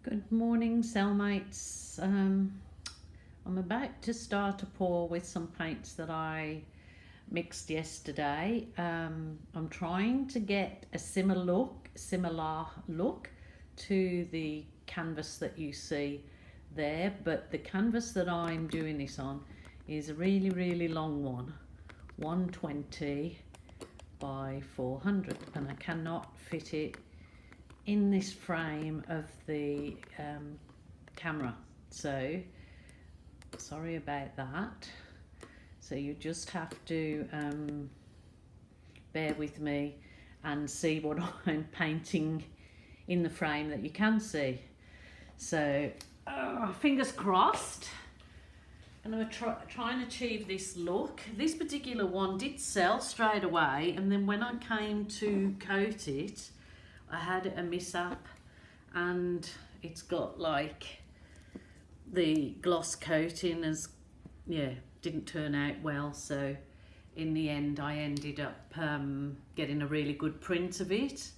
Good morning, cellmates. I'm about to start a pour with some paints that I mixed yesterday. I'm trying to get a similar look to the canvas that you see there, but the canvas that I'm doing this on is a really long one, 120 by 400, and I cannot fit it in this frame of the camera, so sorry about that. So you just have to bear with me and see what I'm painting in the frame that you can see. So fingers crossed. I'm going to try and achieve this look. This particular one did sell straight away, and then when I came to coat it, I had a mishap and it's got like the gloss coating didn't turn out well, so in the end I ended up getting a really good print of it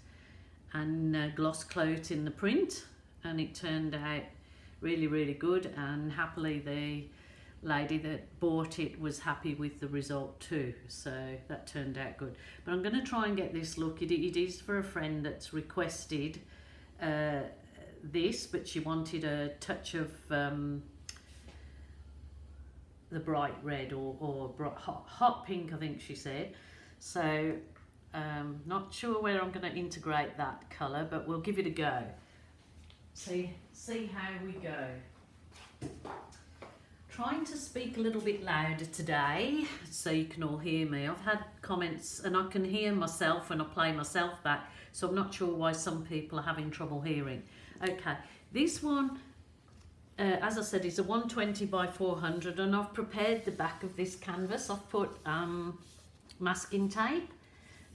and gloss coating the print, and it turned out really good, and happily the lady that bought it was happy with the result too, so that turned out good. But I'm going to try and get this look. It is for a friend that's requested this, but she wanted a touch of the bright red or hot pink, I think she said. So not sure where I'm going to integrate that colour, but we'll give it a go. See how we go. Trying to speak a little bit louder today so you can all hear me. I've had comments and I can hear myself when I play myself back, so I'm not sure why some people are having trouble hearing. Okay, this one, as I said, is a 120 by 400, and I've prepared the back of this canvas. I've put masking tape,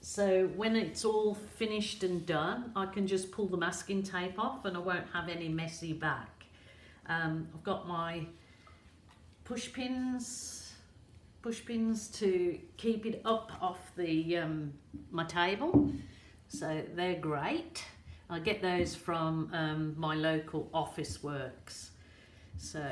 so when it's all finished and done, I can just pull the masking tape off and I won't have any messy back. I've got my push pins to keep it up off the my table, so they're great. I get those from my local Office Works. So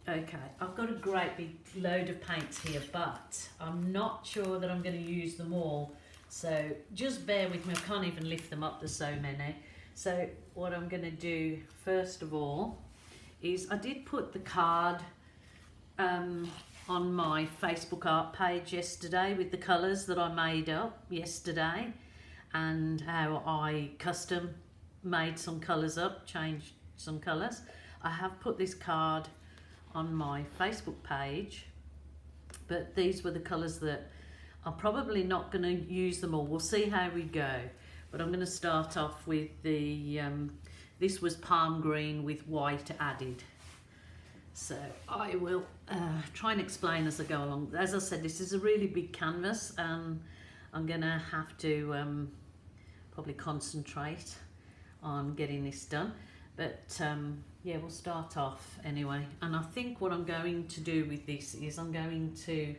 okay, I've got a great big load of paints here, but I'm not sure that I'm going to use them all, so just bear with me. I can't even lift them up, there's so many. So what I'm going to do first of all is I did put the card on my Facebook art page yesterday with the colours that I made up yesterday, and how I custom made some colours up, changed some colours. I have put this card on my Facebook page, but these were the colours that I'm probably not going to use them all. We'll see how we go, but I'm going to start off with the this was palm green with white added. So I will try and explain as I go along. As I said, this is a really big canvas, and I'm gonna have to probably concentrate on getting this done. But yeah, we'll start off anyway. And I think what I'm going to do with this is I'm going to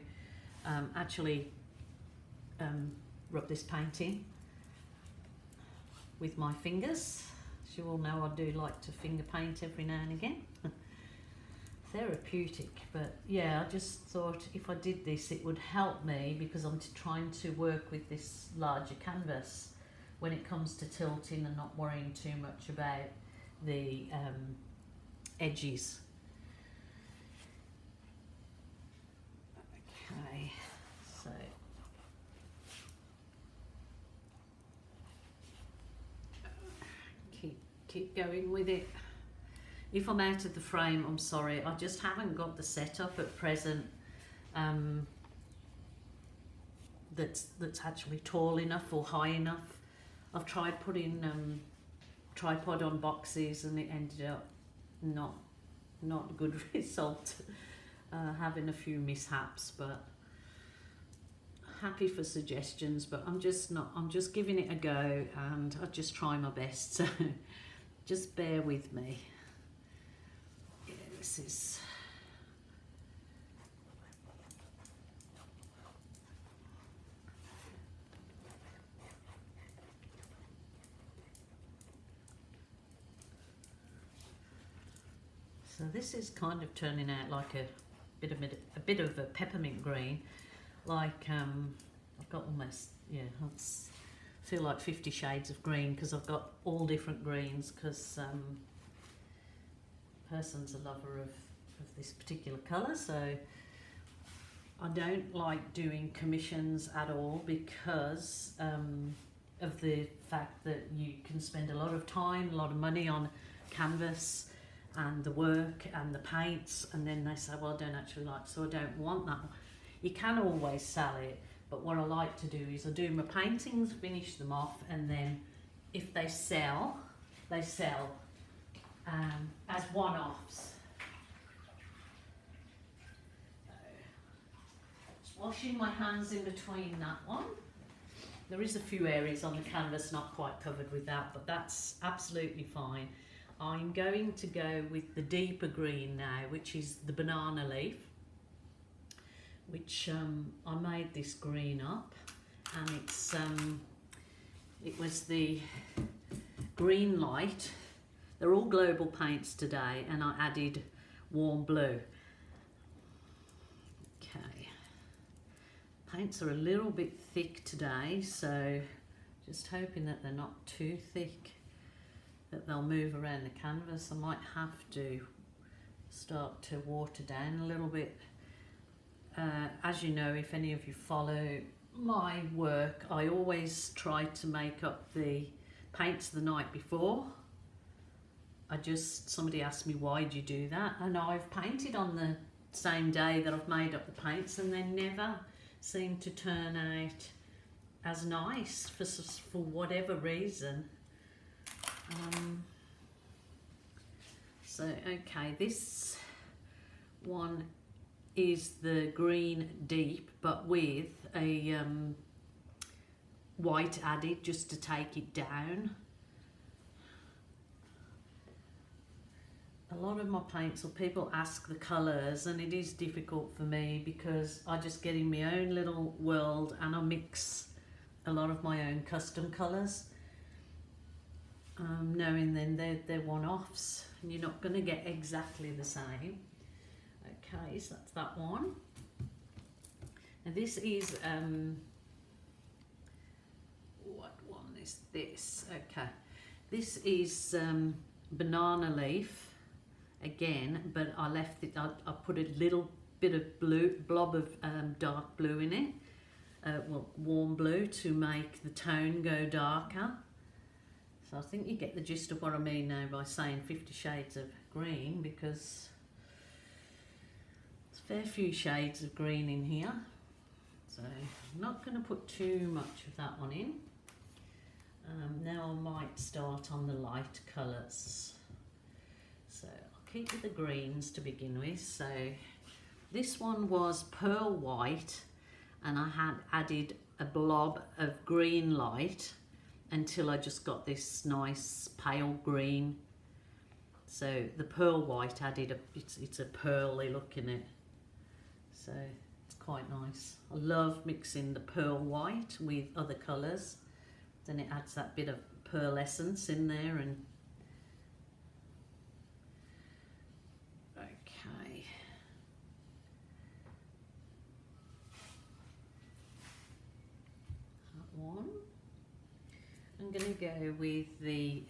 actually rub this paint in with my fingers. As you all know, I do like to finger paint every now and again. Therapeutic, but yeah, I just thought if I did this it would help me, because I'm trying to work with this larger canvas when it comes to tilting and not worrying too much about the edges. Okay, so keep going with it. If I'm out of the frame, I'm sorry, I just haven't got the setup at present that's actually tall enough or high enough. I've tried putting tripod on boxes and it ended up not a good result, having a few mishaps, but happy for suggestions. But I'm just giving it a go, and I just try my best, so just bear with me. This is So this is kind of turning out like a bit of a peppermint green, like I've got almost, yeah, I feel like 50 shades of green because I've got all different greens, because person's a lover of this particular colour. So I don't like doing commissions at all because of the fact that you can spend a lot of time, a lot of money on canvas and the work and the paints, and then they say, well, I don't actually like, so I don't want that. You can always sell it, but what I like to do is I do my paintings, finish them off, and then if they sell, they sell as one-offs. Just washing my hands in between that one. There is a few areas on the canvas not quite covered with that, but that's absolutely fine. I'm going to go with the deeper green now, which is the banana leaf, which I made this green up, and it was the green light. They're all global paints today, and I added warm blue. Okay, paints are a little bit thick today, so just hoping that they're not too thick, that they'll move around the canvas. I might have to start to water down a little bit. As you know, if any of you follow my work, I always try to make up the paints the night before. Somebody asked me, why do you do that? And I've painted on the same day that I've made up the paints, and they never seem to turn out as nice for whatever reason. So okay, this one is the green deep, but with a white added just to take it down. A lot of my paints, or people ask the colours, and it is difficult for me because I just get in my own little world and I mix a lot of my own custom colours. Knowing then they're one-offs and you're not going to get exactly the same. Okay, so that's that one. And this is what one is this? Okay, this is banana leaf again, but I left it, I put a little bit of blob of dark blue in it, well, warm blue, to make the tone go darker. So I think you get the gist of what I mean now by saying 50 shades of green, because there's a fair few shades of green in here. So I'm not going to put too much of that one in. Now I might start on the light colours. So I'll keep with the greens to begin with. So this one was pearl white, and I had added a blob of green light until I just got this nice pale green. So the pearl white added it's a pearly look in it, so it's quite nice. I love mixing the pearl white with other colours, then it adds that bit of pearl essence in there. And okay, that one. I'm going to go with the,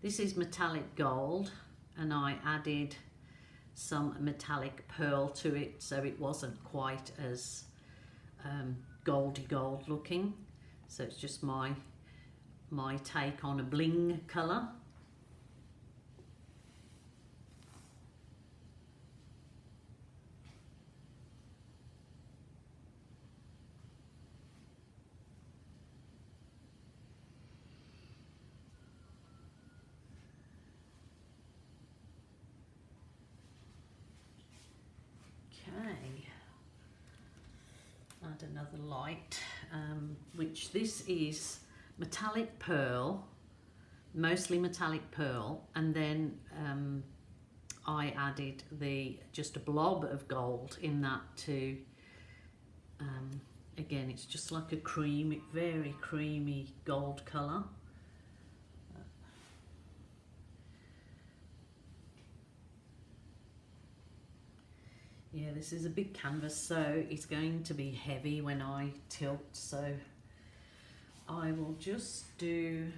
this is metallic gold, and I added some metallic pearl to it, so it wasn't quite as goldy gold looking. So it's just my take on a bling colour. Add another light, which this is metallic pearl, mostly metallic pearl, and then I added just a blob of gold in that to, again, it's just like a creamy, very creamy gold colour. this is a big canvas, so it's going to be heavy when I tilt, so I will just do,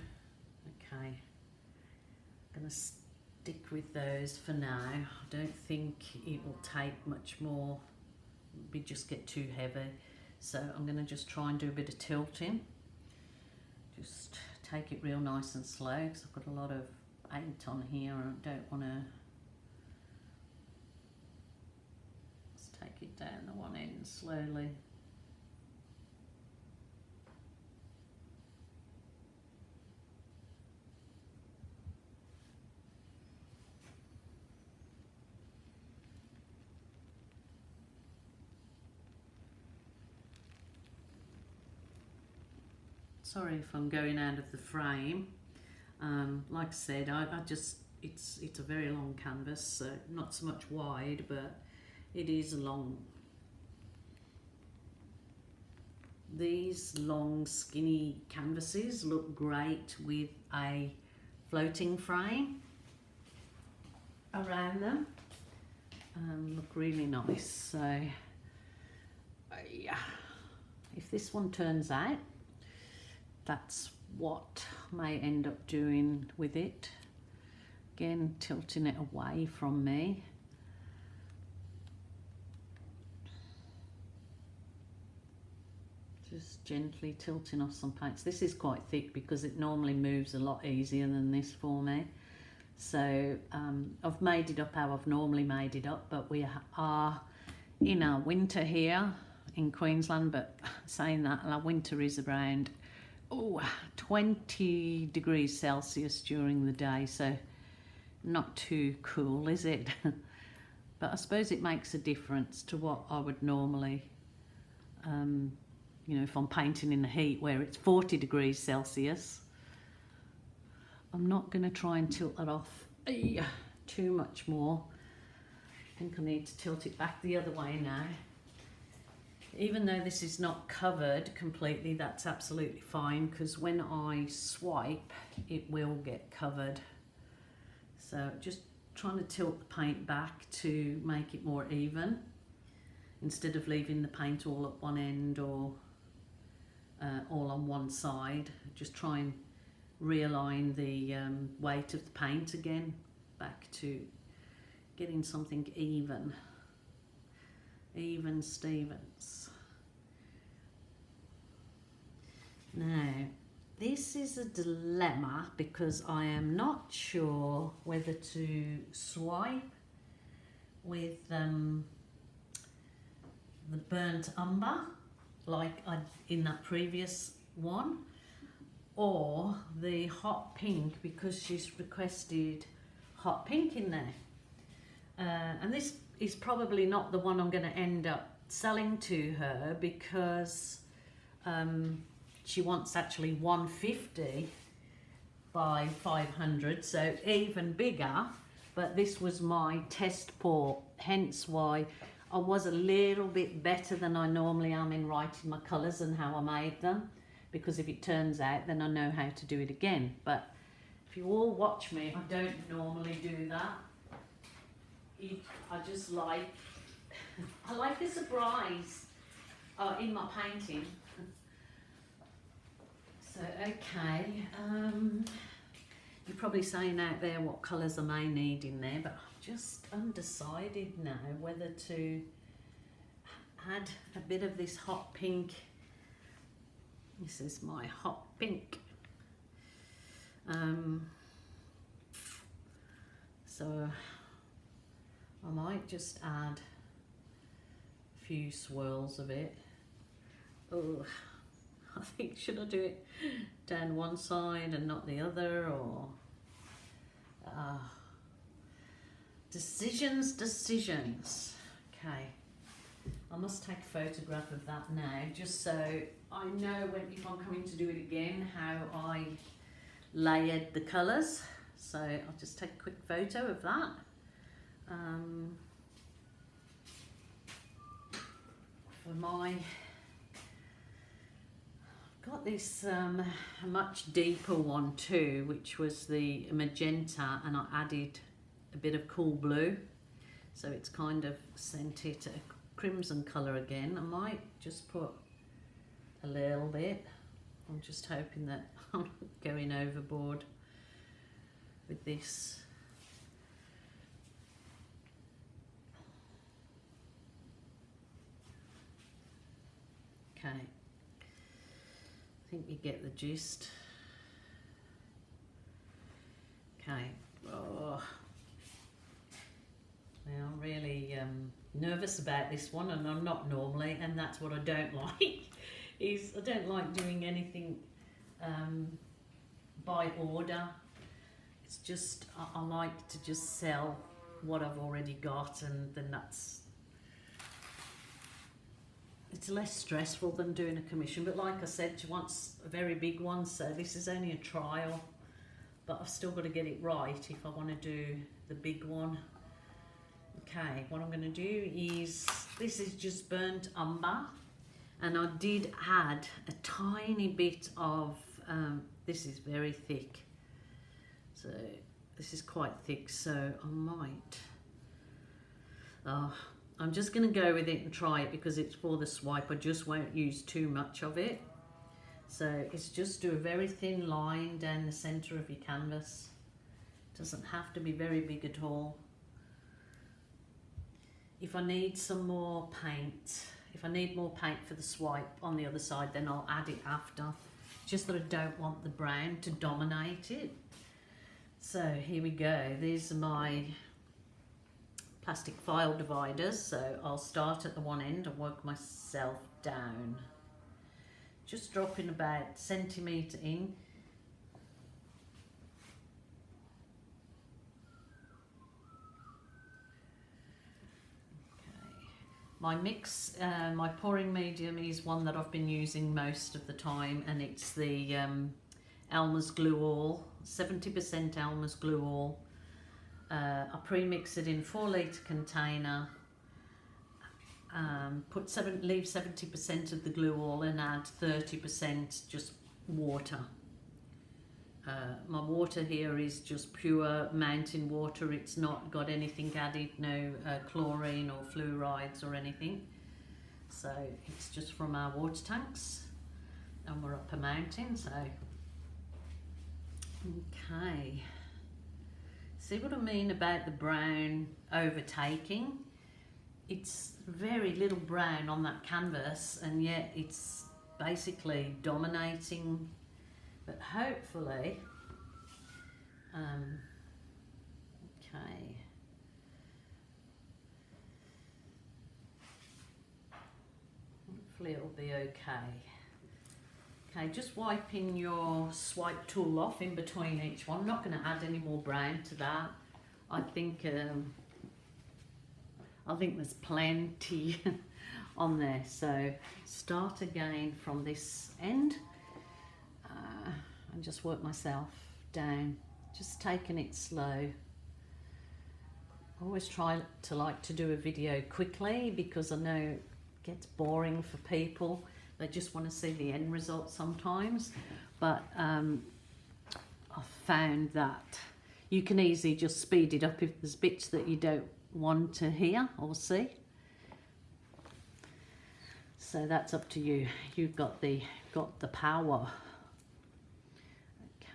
okay, I'm going to stick with those for now. I don't think it will take much more, we just get too heavy, so I'm going to just try and do a bit of tilting. Just take it real nice and slow because I've got a lot of paint on here and I don't want to. Just take it down the one end slowly. Sorry if I'm going out of the frame. Like I said, I just, it's a very long canvas, so not so much wide, but it is long. These long skinny canvases look great with a floating frame around them. Look really nice. So yeah, if this one turns out, that's what I may end up doing with it. Again, tilting it away from me. Just gently tilting off some paints. This is quite thick because it normally moves a lot easier than this for me. So I've made it up how I've normally made it up, but we are in our winter here in Queensland, but saying that, our winter is around 20 degrees Celsius during the day, so not too cool, is it? But I suppose it makes a difference to what I would normally, you know, if I'm painting in the heat where it's 40 degrees Celsius. I'm not going to try and tilt that off too much more. I think I need to tilt it back the other way now. Even though this is not covered completely, that's absolutely fine, because when I swipe, it will get covered. So just trying to tilt the paint back to make it more even, instead of leaving the paint all at one end or all on one side. Just try and realign the weight of the paint again, back to getting something even. Even Stevens. Now, this is a dilemma because I am not sure whether to swipe with the burnt umber like I in that previous one, or the hot pink, because she's requested hot pink in there. And this is probably not the one I'm going to end up selling to her, because she wants actually 150 by 500, so even bigger. But this was my test pour, hence why I was a little bit better than I normally am in writing my colours and how I made them, because if it turns out, then I know how to do it again. But if you all watch me, I don't normally do that. I just like, I like a surprise in my painting. So, okay, you're probably saying out there what colours I may need in there, but I'm just undecided now whether to add a bit of this hot pink. This is my hot pink. So I might just add a few swirls of it. Oh, I think, should I do it down one side and not the other, or decisions. Okay, I must take a photograph of that now, just so I know when, if I'm coming to do it again, how I layered the colours. So I'll just take a quick photo of that. For my, got this a much deeper one too, which was the magenta, and I added a bit of cool blue. So it's kind of sent it a crimson colour again. I might just put a little bit. I'm just hoping that I'm not going overboard with this. Okay, I think you get the gist. Okay, oh, now I'm really nervous about this one, and I'm not normally, and that's what I don't like, is I don't like doing anything by order. It's just, I like to just sell what I've already got, and then it's less stressful than doing a commission. But like I said, she wants a very big one, so this is only a trial, but I've still got to get it right if I want to do the big one. Okay, what I'm going to do is, this is just burnt umber, and I did add a tiny bit of, this is very thick, so this is quite thick, so I might, I'm just going to go with it and try it because it's for the swipe. I just won't use too much of it. So it's just do a very thin line down the centre of your canvas. Doesn't have to be very big at all. If I need some more paint, if I need more paint for the swipe on the other side, then I'll add it after. Just that I don't want the brown to dominate it. So here we go. These are my plastic file dividers. So I'll start at the one end and work myself down. Just dropping about a centimetre in. My mix, my pouring medium is one that I've been using most of the time, and it's the Elmer's Glue All, 70% Elmer's Glue All. I pre-mix it in 4 litre container, leave 70% of the glue all and add 30% just water. My water here is just pure mountain water. It's not got anything added, no chlorine or fluorides or anything. So it's just from our water tanks, and we're up a mountain, so. Okay. See what I mean about the brown overtaking? It's very little brown on that canvas, and yet it's basically dominating. But hopefully, okay. Hopefully it'll be okay. Okay, just wiping your swipe tool off in between each one. I'm not going to add any more brown to that. I think there's plenty on there. So start again from this end and just work myself down. Just taking it slow. I always try to do a video quickly because I know it gets boring for people. They just want to see the end result sometimes, but I've found that you can easily just speed it up if there's bits that you don't want to hear or see. So that's up to you. You've got the power.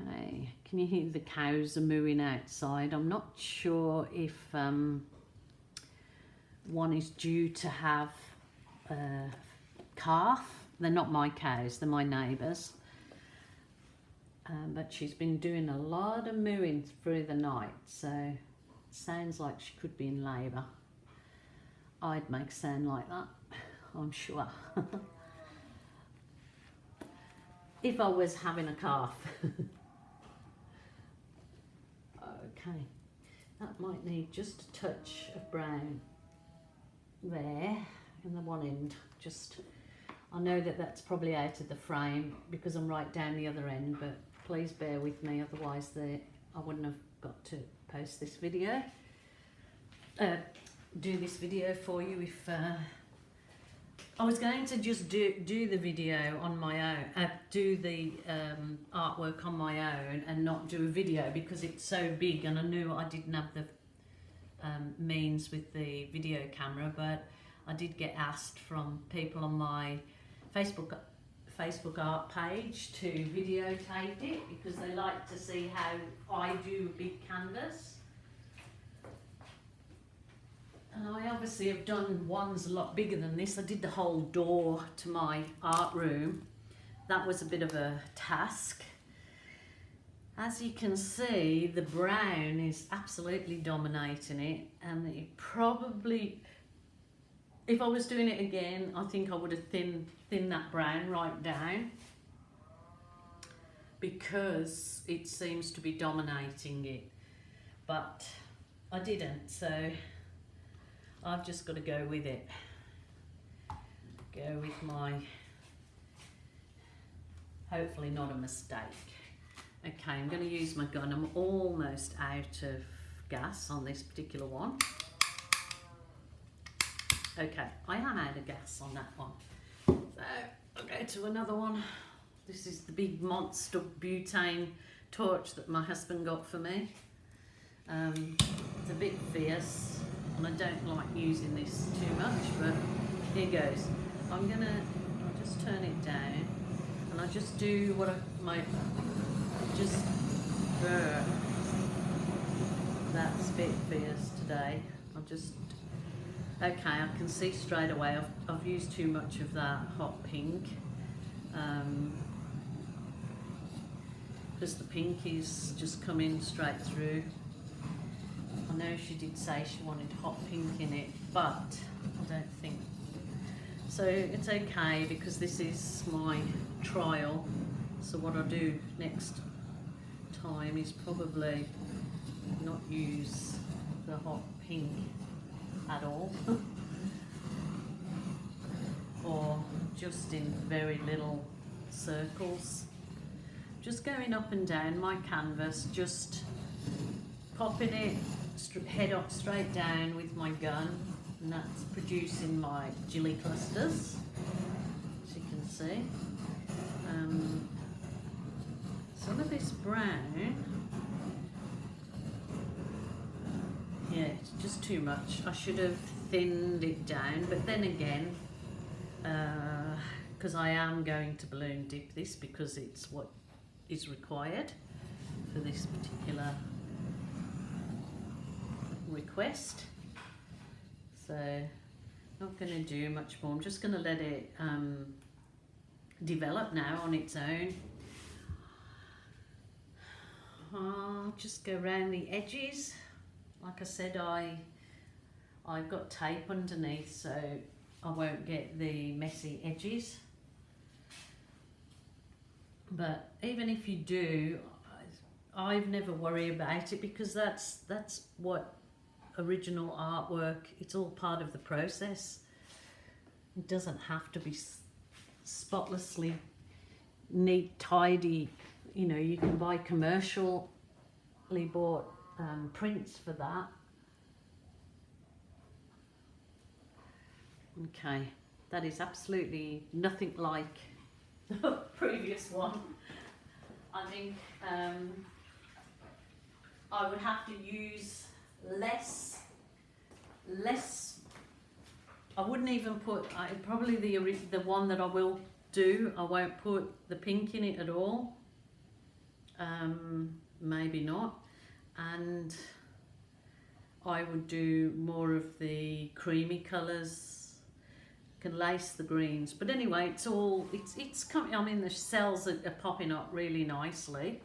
Okay, can you hear the cows are mooing outside? I'm not sure if one is due to have a calf. They're not my cows, they're my neighbours. But she's been doing a lot of mooing through the night, so it sounds like she could be in labour. I'd make a sound like that, I'm sure. If I was having a calf. Okay, that might need just a touch of brown there in the one end. I know that that's probably out of the frame because I'm right down the other end, but please bear with me, otherwise I wouldn't have got to post this video, do this video for you if I was going to just do the video on my own, do the artwork on my own and not do a video because it's so big, and I knew I didn't have the means with the video camera, but I did get asked from people on my Facebook art page to videotape it because they like to see how I do a big canvas. And I obviously have done ones a lot bigger than this. I did the whole door to my art room. That was a bit of a task. As you can see, the brown is absolutely dominating it, and it probably, if I was doing it again, I think I would have thinned that brown right down because it seems to be dominating it, but I didn't, so I've just got to go with it. Go with my, hopefully not a mistake. Okay, I'm going to use my gun. I'm almost out of gas on this particular one. Okay, I am out of gas on that one. So I'll go to another one. This is the big monster butane torch that my husband got for me. It's a bit fierce and I don't like using this too much, but here goes. I'll just turn it down and I just do what that's a bit fierce today. Okay, I can see straight away I've used too much of that hot pink because the pink is just coming straight through. I know she did say she wanted hot pink in it, but I don't think so. It's okay because this is my trial, so what I'll do next time is probably not use the hot pink at all or just in very little circles, just going up and down my canvas, just popping it head up straight down with my gun, and that's producing my jilly clusters, as you can see. Some of this brown, yeah, it's just too much. I should have thinned it down, but then again, because I am going to balloon dip this because it's what is required for this particular request. So not going to do much more. I'm just going to let it develop now on its own. I'll just go around the edges. Like I said, I've got tape underneath, so I won't get the messy edges. But even if you do, I've never worried about it because that's what original artwork, it's all part of the process. It doesn't have to be spotlessly neat, tidy. You know, you can buy commercially bought prints for that. Okay, that is absolutely nothing like the previous one. I think I would have to use less. I wouldn't even put, probably the one that I will do, I won't put the pink in it at all. Maybe not. And I would do more of the creamy colours, can lace the greens, but anyway, it's coming. I mean, the cells are popping up really nicely.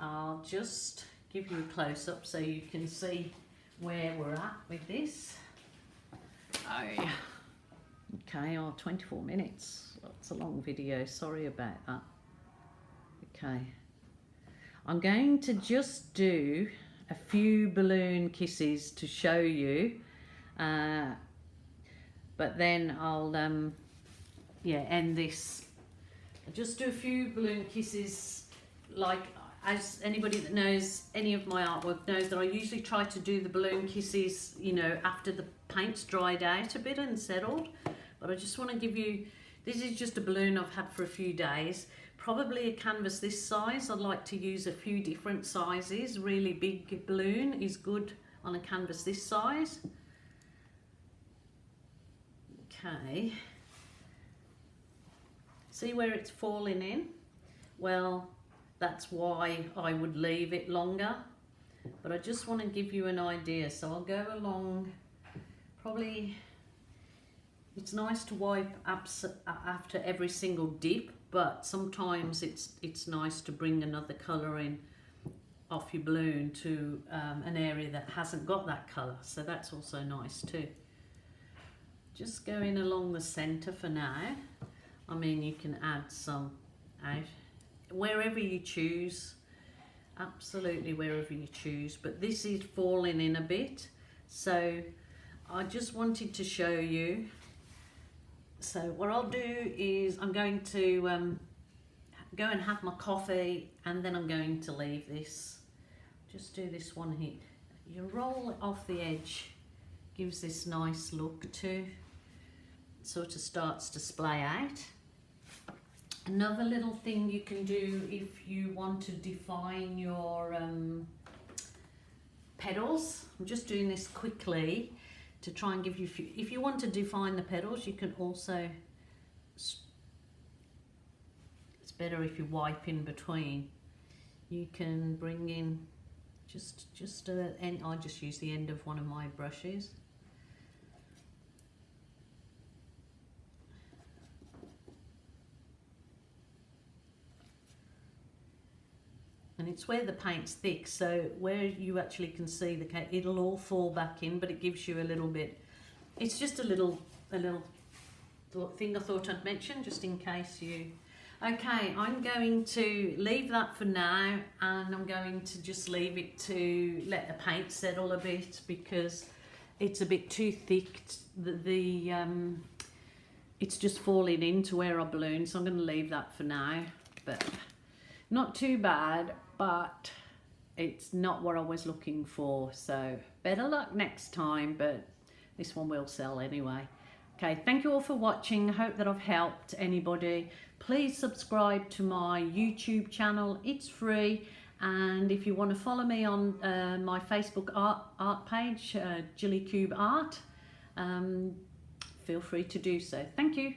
I'll just give you a close-up so you can see where we're at with this. Oh yeah. Okay, 24 minutes. That's a long video, sorry about that. Okay, I'm going to just do a few balloon kisses to show you, but then I'll end this. I'll just do a few balloon kisses, like, as anybody that knows any of my artwork knows that I usually try to do the balloon kisses, you know, after the paint's dried out a bit and settled. But I just want to give you, this is just a balloon I've had for a few days. Probably a canvas this size. I'd like to use a few different sizes. Really big balloon is good on a canvas this size. Okay, see where it's falling in? Well, that's why I would leave it longer, but I just want to give you an idea. So I'll go along, probably, it's nice to wipe after every single dip, but sometimes it's nice to bring another colour in off your balloon to an area that hasn't got that colour, so that's also nice too. Just going along the centre for now. I mean, you can add some out wherever you choose, absolutely wherever you choose, but this is falling in a bit, so I just wanted to show you. So what I'll do is I'm going to go and have my coffee, and then I'm going to leave this. Just do this one here. You roll it off the edge, gives this nice look too. It sort of starts to splay out. Another little thing you can do if you want to define your petals, I'm just doing this quickly to try and give you, if you want to define the petals, you can also, it's better if you wipe in between. You can bring in just and I just use the end of one of my brushes. And it's where the paint's thick, so where you actually can see the cake, it'll all fall back in, but it gives you a little bit, it's just a little thing I thought I'd mention, just in case you... Okay, I'm going to leave that for now, and I'm going to just leave it to let the paint settle a bit, because it's a bit too thick. It's just falling into where I balloon, so I'm going to leave that for now. But not too bad, but it's not what I was looking for, so better luck next time, but this one will sell anyway. Okay, thank you all for watching. I hope that I've helped anybody. Please subscribe to my YouTube channel, it's free, and if you want to follow me on my Facebook art page, Jilly Cube Art, feel free to do so. Thank you.